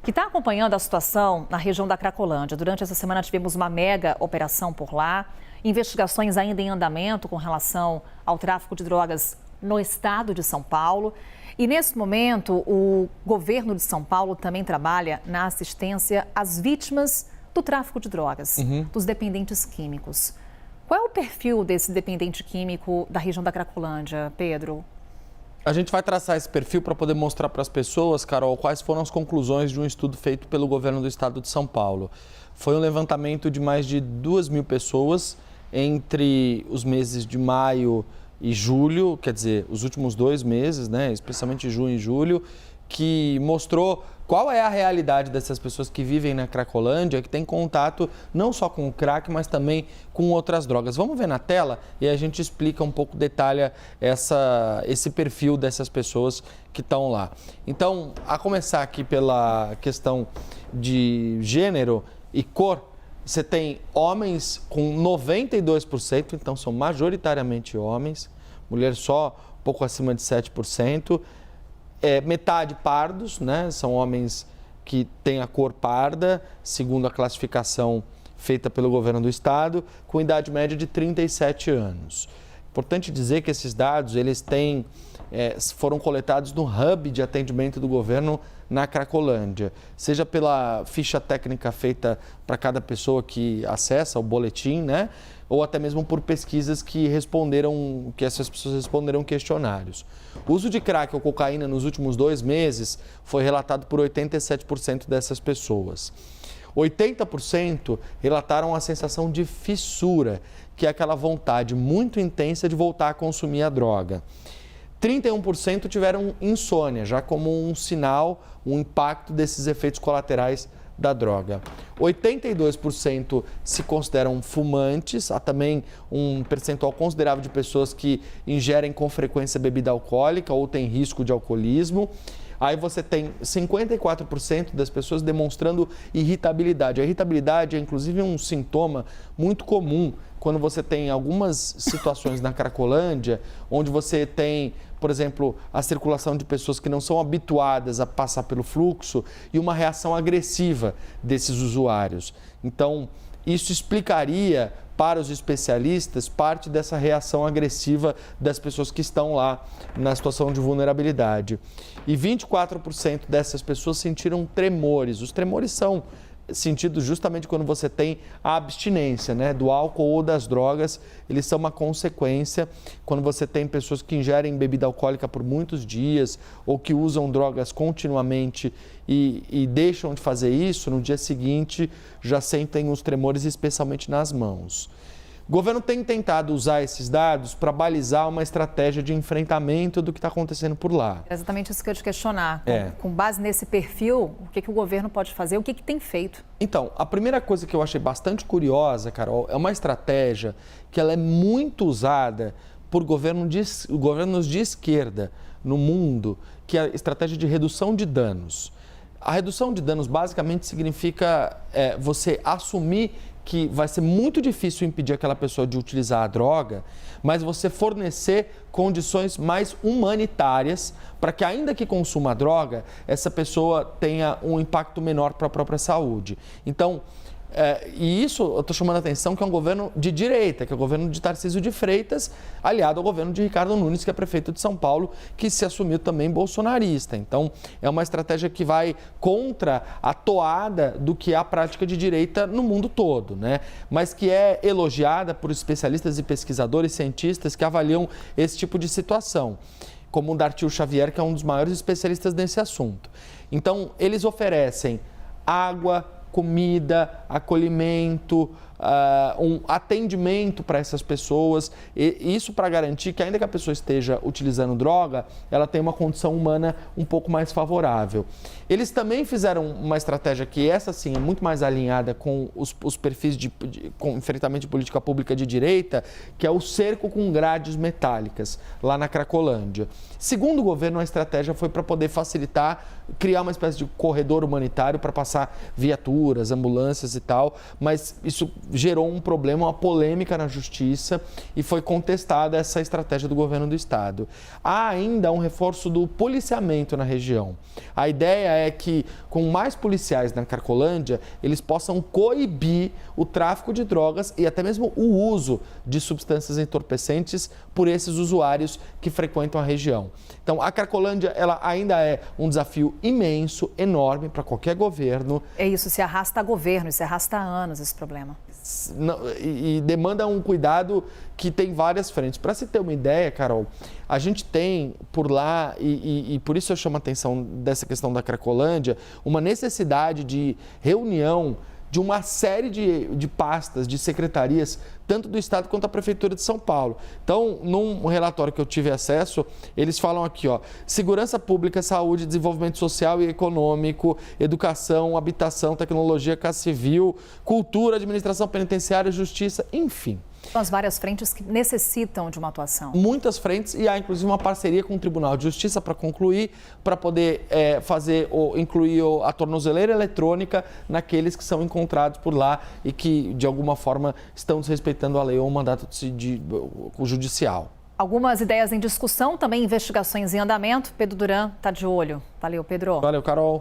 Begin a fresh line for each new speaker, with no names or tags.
que está acompanhando a situação na região da Cracolândia. Durante essa semana tivemos uma mega operação por lá, investigações ainda em andamento com relação ao tráfico de drogas no estado de São Paulo. E nesse momento, o governo de São Paulo também trabalha na assistência às vítimas do tráfico de drogas, dos dependentes químicos. Qual é o perfil desse dependente químico da região da Cracolândia, Pedro?
A gente vai traçar esse perfil para poder mostrar para as pessoas, Carol, quais foram as conclusões de um estudo feito pelo governo do estado de São Paulo. Foi um levantamento de mais de 2.000 pessoas entre os meses de maio e julho, quer dizer, os últimos 2 meses, né, especialmente junho e julho, que mostrou qual é a realidade dessas pessoas que vivem na Cracolândia, que tem contato não só com o crack, mas também com outras drogas. Vamos ver na tela e a gente explica um pouco, detalha esse perfil dessas pessoas que estão lá. Então, a começar aqui pela questão de gênero e cor, você tem homens com 92%, então são majoritariamente homens, mulher só um pouco acima de 7%. Metade pardos, né? São homens que têm a cor parda, segundo a classificação feita pelo governo do estado, com idade média de 37 anos. Importante dizer que esses dados eles foram coletados no hub de atendimento do governo na Cracolândia, seja pela ficha técnica feita para cada pessoa que acessa o boletim, né? Ou até mesmo por pesquisas que essas pessoas responderam questionários. O uso de crack ou cocaína nos últimos 2 meses foi relatado por 87% dessas pessoas. 80% relataram a sensação de fissura, que é aquela vontade muito intensa de voltar a consumir a droga. 31% tiveram insônia, já como um sinal, um impacto desses efeitos colaterais da droga. 82% se consideram fumantes, há também um percentual considerável de pessoas que ingerem com frequência bebida alcoólica ou têm risco de alcoolismo. Aí você tem 54% das pessoas demonstrando irritabilidade. A irritabilidade é inclusive um sintoma muito comum quando você tem algumas situações na Cracolândia, onde você tem, por exemplo, a circulação de pessoas que não são habituadas a passar pelo fluxo e uma reação agressiva desses usuários. Então, isso explicaria para os especialistas parte dessa reação agressiva das pessoas que estão lá na situação de vulnerabilidade. E 24% dessas pessoas sentiram tremores. Os tremores são sentidos justamente quando você tem a abstinência, né, do álcool ou das drogas. Eles são uma consequência quando você tem pessoas que ingerem bebida alcoólica por muitos dias ou que usam drogas continuamente e deixam de fazer isso, no dia seguinte já sentem os tremores, especialmente nas mãos. O governo tem tentado usar esses dados para balizar uma estratégia de enfrentamento do que está acontecendo por lá.
É exatamente isso que eu ia te questionar. Com base nesse perfil, o que o governo pode fazer, o que tem feito?
Então, a primeira coisa que eu achei bastante curiosa, Carol, é uma estratégia que ela é muito usada por governos de esquerda no mundo, que é a estratégia de redução de danos. A redução de danos basicamente significa você assumir que vai ser muito difícil impedir aquela pessoa de utilizar a droga, mas você fornecer condições mais humanitárias para que, ainda que consuma a droga, essa pessoa tenha um impacto menor para a própria saúde. Então, e isso eu estou chamando a atenção que é um governo de direita, que é o governo de Tarcísio de Freitas, aliado ao governo de Ricardo Nunes, que é prefeito de São Paulo, que se assumiu também bolsonarista. Então, é uma estratégia que vai contra a toada do que é a prática de direita no mundo todo, né? Mas que é elogiada por especialistas e pesquisadores, cientistas que avaliam esse tipo de situação, como o Dartil Xavier, que é um dos maiores especialistas nesse assunto. Então, eles oferecem água, comida, acolhimento, um atendimento para essas pessoas, e isso para garantir que, ainda que a pessoa esteja utilizando droga, ela tem uma condição humana um pouco mais favorável. Eles também fizeram uma estratégia que essa sim é muito mais alinhada com os perfis com enfrentamento de política pública de direita, que é o cerco com grades metálicas lá na Cracolândia. Segundo o governo, a estratégia foi para poder facilitar, criar uma espécie de corredor humanitário para passar viaturas, ambulâncias e tal, mas isso gerou um problema, uma polêmica na justiça e foi contestada essa estratégia do governo do estado. Há ainda um reforço do policiamento na região. A ideia é que, com mais policiais na Cracolândia, eles possam coibir o tráfico de drogas e até mesmo o uso de substâncias entorpecentes por esses usuários que frequentam a região. Então, a Cracolândia, ela ainda é um desafio imenso, enorme para qualquer governo.
É isso, se arrasta a governo, se arrasta há anos esse problema.
E demanda um cuidado que tem várias frentes. Para se ter uma ideia, Carol, a gente tem por lá, e por isso eu chamo a atenção dessa questão da Cracolândia, uma necessidade de reunião de uma série de pastas, de secretarias, tanto do Estado quanto da Prefeitura de São Paulo. Então, num relatório que eu tive acesso, eles falam aqui, ó, segurança pública, saúde, desenvolvimento social e econômico, educação, habitação, tecnologia, casa civil, cultura, administração penitenciária, justiça, enfim.
São as várias frentes que necessitam de uma atuação.
Muitas frentes e há inclusive uma parceria com o Tribunal de Justiça para concluir, para poder incluir a tornozeleira eletrônica naqueles que são encontrados por lá e que de alguma forma estão desrespeitando a lei ou o mandato judicial.
Algumas ideias em discussão, também investigações em andamento. Pedro Duran está de olho. Valeu, Pedro.
Valeu, Carol.